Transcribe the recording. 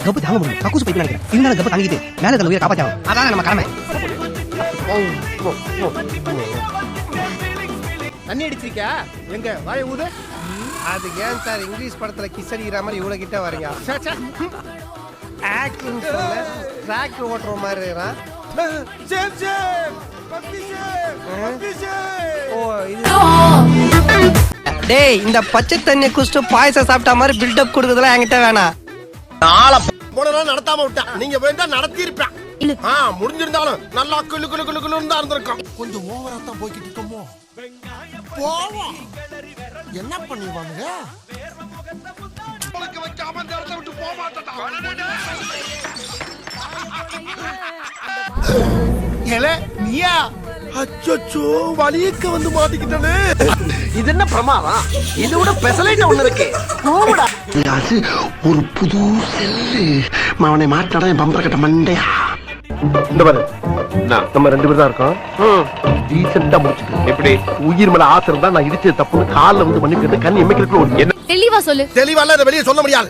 Cup தாங்க முடியும் கக்கூசு pipe நினைக்கிறேன் இருந்தாலும் கப்பு தாங்கிட்டு மேல உயிரை காப்பாற்றாகும் அதான் நம்ம கடமை. தண்ணி அடிச்சிருக்கா எங்க வாய ஊது. அது ஏன் சார் இங்கிலீஷ் படத்துல கிஸ் அடிக்கிற மாதிரி இவ்வளவு கிட்ட வரீங்க? ஆக்டிங் சொல்ல டிராக்டர் ஓட்டுற மாதிரி இருக்கான். டேய் இந்த பச்சை தண்ணியை குடிச்சிட்டு பாயசம் சாப்பிட்ட மாதிரி பில்டப் கொடுக்குறதுலாம் என்கிட்ட வேணாம். நடத்தாம விட்டா நீங்க போயிருந்தா நடத்தி இருப்பேன். முடிஞ்சிருந்தாலும் நல்லா குளு குளு குளு குளு இருந்தா இருந்திருக்கும். கொஞ்சம் ஓவரா தான் போய்கிட்டு இருக்கோமோ. போவோம் என்ன பண்ணிடுவாங்க? வைக்காம இந்த இடத்த விட்டு போக மாட்டேன். நீயா அச்சோ வலியக்க வந்து மாட்டிக்கிட்டே. இது என்ன பிரமாதம்? இது விட பெசலைட் ஒண்ணு இருக்கு. அது ஒரு புது செல்லு அவனை மாட்டாடா என் பம்பர கட்ட மண்டையா. இந்த பாரு நம்ம 2 பேர் தான் இருக்கோம். டீசெண்டா முடிச்சுட்டு எப்படி உயிர் மேல ஆசை இருந்தா நான் இடிச்சது தப்புன்னு காலில் வந்து மன்னிப்பு கண்ணி எம்மைக்கு தெளிவா சொல்லு. தெளிவா வெளியே சொல்ல முடியாது.